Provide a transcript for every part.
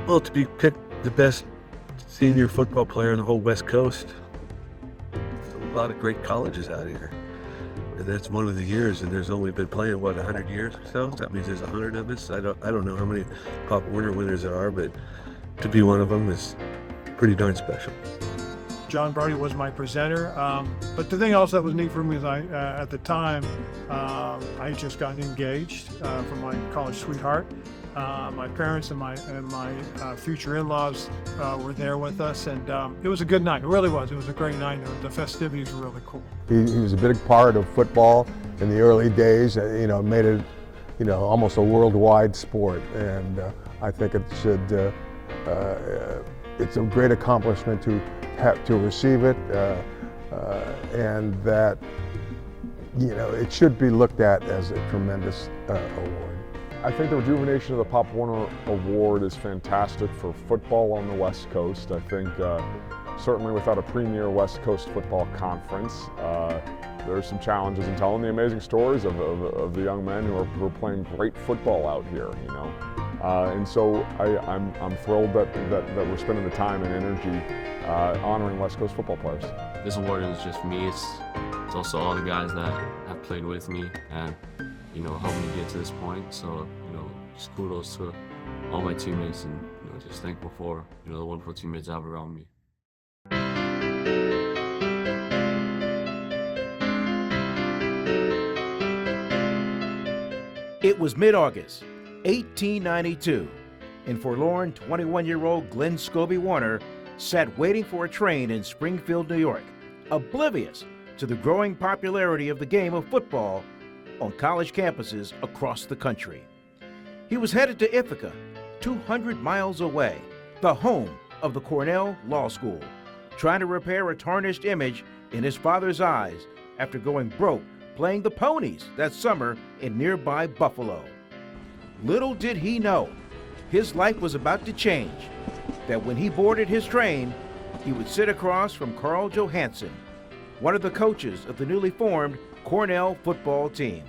Well, to be picked the best senior football player on the whole West Coast, there's a lot of great colleges out here. And that's one of the years, and there's only been playing, 100 years or so? That means there's 100 of us. I don't know how many Pop Warner winners there are, but to be one of them is pretty darn special. John Brody was my presenter, but the thing also that was neat for me is at the time, I had just gotten engaged from my college sweetheart. My parents and my future in-laws were there with us, and it was a good night. It really was. It was a great night. The festivities were really cool. He was a big part of football in the early days. Made it, almost a worldwide sport, and I think it should. It's a great accomplishment to have to receive it, and that it should be looked at as a tremendous award. I think the rejuvenation of the Pop Warner Award is fantastic for football on the West Coast. I think certainly without a premier West Coast football conference, there's some challenges in telling the amazing stories of the young men who are playing great football out here. And so I'm thrilled that we're spending the time and energy honoring West Coast football players. This award is just for me. It's also all the guys that have played with me and helped me get to this point. So just kudos to all my teammates, and just thankful for the wonderful teammates I have around me. It was mid-August, 1892, and forlorn 21-year-old Glenn Scobie Warner sat waiting for a train in Springfield, New York, oblivious to the growing popularity of the game of football on college campuses across the country. He was headed to Ithaca, 200 miles away, the home of the Cornell Law School, trying to repair a tarnished image in his father's eyes after going broke playing the Ponies that summer in nearby Buffalo. Little did he know, his life was about to change, that when he boarded his train, he would sit across from Carl Johansson, one of the coaches of the newly formed Cornell football team.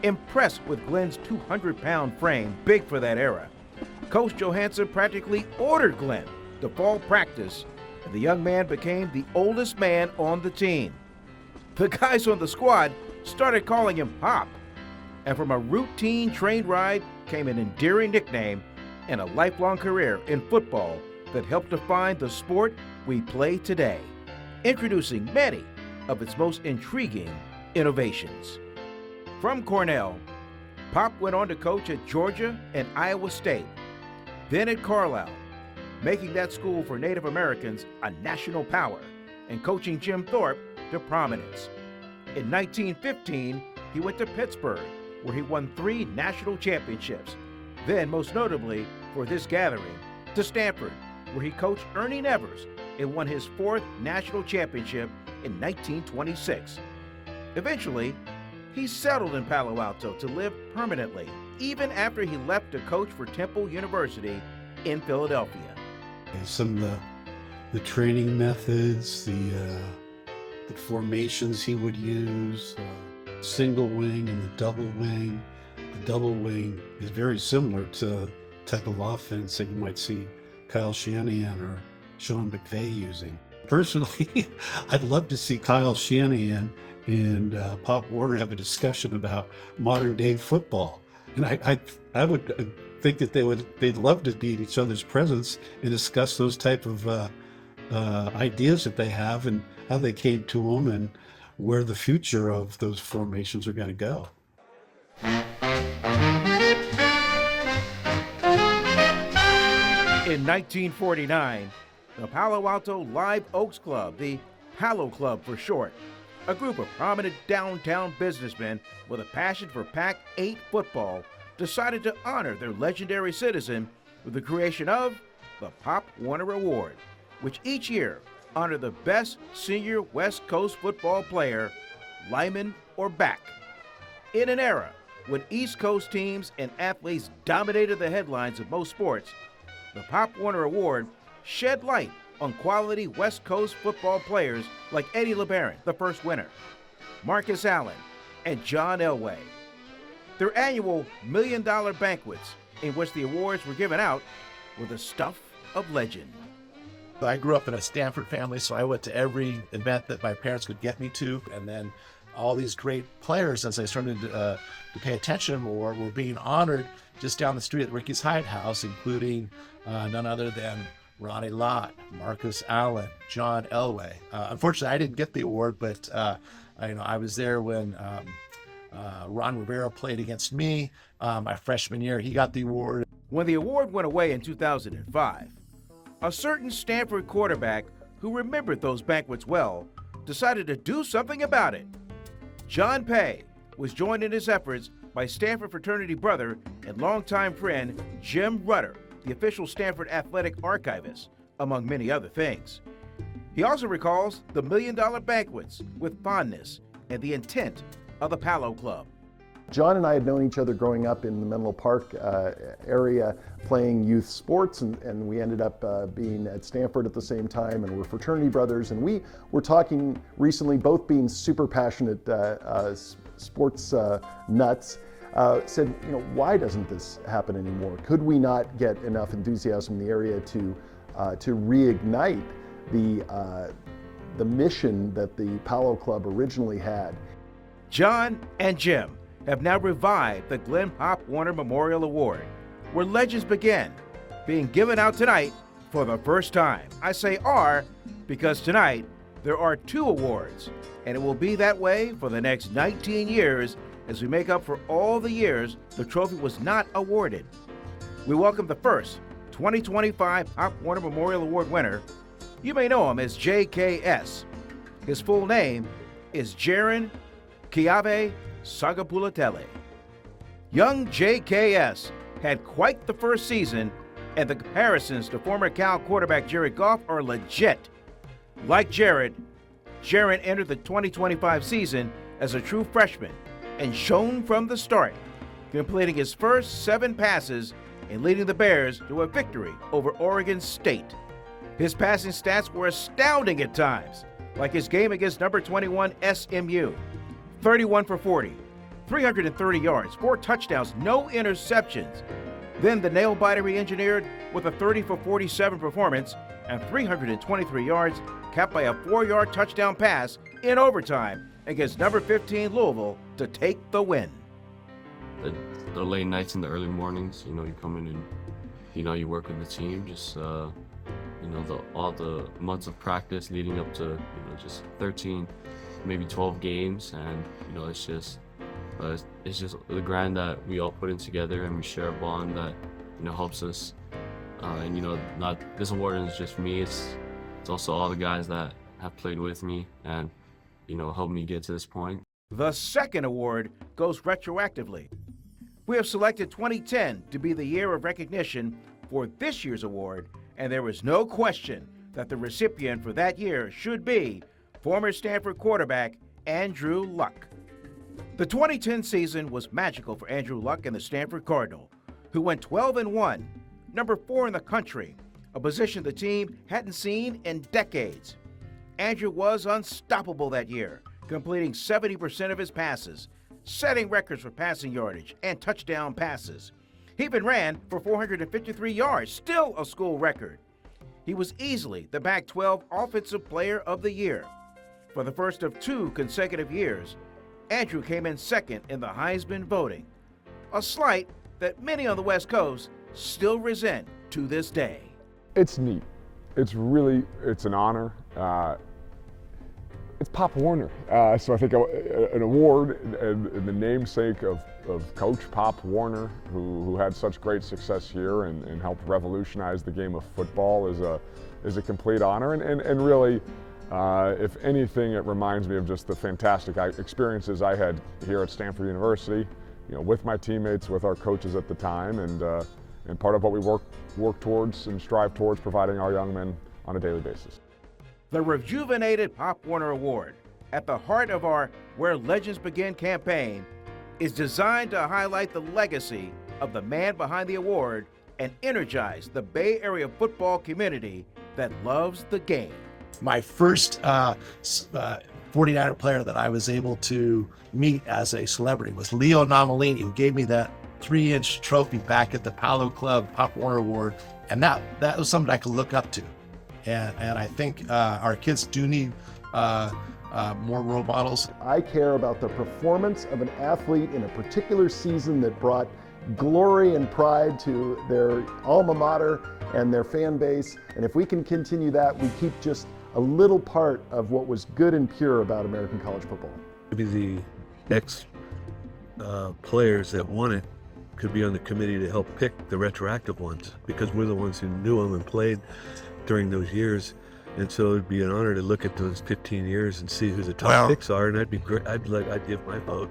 Impressed with Glenn's 200-pound frame, big for that era, Coach Johansson practically ordered Glenn to fall practice, and the young man became the oldest man on the team. The guys on the squad started calling him Pop, and from a routine train ride came an endearing nickname and a lifelong career in football that helped define the sport we play today, introducing many of its most intriguing innovations. From Cornell, Pop went on to coach at Georgia and Iowa State, then at Carlisle, making that school for Native Americans a national power and coaching Jim Thorpe to prominence. In 1915, he went to Pittsburgh, where he won 3 national championships, then most notably for this gathering, to Stanford, where he coached Ernie Nevers and won his 4th national championship in 1926. Eventually, he settled in Palo Alto to live permanently, even after he left to coach for Temple University in Philadelphia. Some of the training methods, the formations he would use, single wing and the double wing. The double wing is very similar to the type of offense that you might see Kyle Shanahan or Sean McVay using. Personally, I'd love to see Kyle Shanahan and Pop Warner have a discussion about modern day football. And I would think that they'd love to be in each other's presence and discuss those type of ideas that they have and how they came to them and where the future of those formations are going to go. In 1949, the Palo Alto Live Oaks Club, the Palo Club for short, a group of prominent downtown businessmen with a passion for Pac-8 football, decided to honor their legendary citizen with the creation of the Pop Warner Award, which each year honor the best senior West Coast football player, lineman, or back. In an era when East Coast teams and athletes dominated the headlines of most sports, the Pop Warner Award shed light on quality West Coast football players like Eddie LeBaron, the first winner, Marcus Allen, and John Elway. Their annual $1 million banquets, in which the awards were given out, with the stuff of legend. I grew up in a Stanford family, so I went to every event that my parents could get me to. And then all these great players, as I started to pay attention more, were being honored just down the street at Ricky's Hide House, including none other than Ronnie Lott, Marcus Allen, John Elway. Unfortunately, I didn't get the award, but I was there when Ron Rivera played against me my freshman year. He got the award. When the award went away in 2005, a certain Stanford quarterback who remembered those banquets well decided to do something about it. John Pay was joined in his efforts by Stanford fraternity brother and longtime friend Jim Rutter, the official Stanford athletic archivist, among many other things. He also recalls the $1 million banquets with fondness and the intent of the Palo Club. John and I had known each other growing up in the Menlo Park area playing youth sports, and we ended up being at Stanford at the same time, and we're fraternity brothers. And we were talking recently, both being super passionate sports nuts, said, why doesn't this happen anymore? Could we not get enough enthusiasm in the area to reignite the mission that the Palo Club originally had? John and Jim have now revived the Glenn Pop Warner Memorial Award, where legends begin, being given out tonight for the first time. I say are because tonight there are 2 awards, and it will be that way for the next 19 years as we make up for all the years the trophy was not awarded. We welcome the first 2025 Pop Warner Memorial Award winner. You may know him as JKS. His full name is Jaron Kiave Sagapulatelli. Young JKS had quite the first season, and the comparisons to former Cal quarterback Jared Goff are legit. Like Jaron entered the 2025 season as a true freshman and shone from the start, completing his first 7 passes and leading the Bears to a victory over Oregon State. His passing stats were astounding at times, like his game against number 21 SMU. 31 for 40, 330 yards, 4 touchdowns, no interceptions. Then the nail-biter he engineered with a 30 for 47 performance and 323 yards, capped by a 4-yard touchdown pass in overtime against number 15 Louisville to take the win. The late nights and the early mornings, you come in and, you work with the team, just, all the months of practice leading up to, just 13, maybe 12 games, and it's just the grind that we all put in together, and we share a bond that helps us. And not this award is just for me; it's also all the guys that have played with me and helped me get to this point. The second award goes retroactively. We have selected 2010 to be the year of recognition for this year's award, and there is no question that the recipient for that year should be former Stanford quarterback Andrew Luck. The 2010 season was magical for Andrew Luck and the Stanford Cardinal, who went 12-1, number 4 in the country, a position the team hadn't seen in decades. Andrew was unstoppable that year, completing 70% of his passes, setting records for passing yardage and touchdown passes. He even ran for 453 yards, still a school record. He was easily the Pac-12 Offensive Player of the Year. For the first of 2 consecutive years, Andrew came in second in the Heisman voting, a slight that many on the West Coast still resent to this day. It's neat. It's an honor. It's Pop Warner. So I think an award and the namesake of Coach Pop Warner, who had such great success here and helped revolutionize the game of football, is a complete honor. And really, if anything, it reminds me of just the fantastic experiences I had here at Stanford University, with my teammates, with our coaches at the time, and part of what we work towards and strive towards providing our young men on a daily basis. The Rejuvenated Pop Warner Award, at the heart of our Where Legends Begin campaign, is designed to highlight the legacy of the man behind the award and energize the Bay Area football community that loves the game. My first 49er player that I was able to meet as a celebrity was Leo Nomalini, who gave me that 3-inch trophy back at the Palo Club Pop Warner Award, and that was something I could look up to. And I think our kids do need more role models. I care about the performance of an athlete in a particular season that brought glory and pride to their alma mater and their fan base. And if we can continue that, we keep just a little part of what was good and pure about American college football. Maybe the players that won it could be on the committee to help pick the retroactive ones, because we're the ones who knew them and played during those years. And so it'd be an honor to look at those 15 years and see who the top picks are, and I'd be great. I'd give my vote.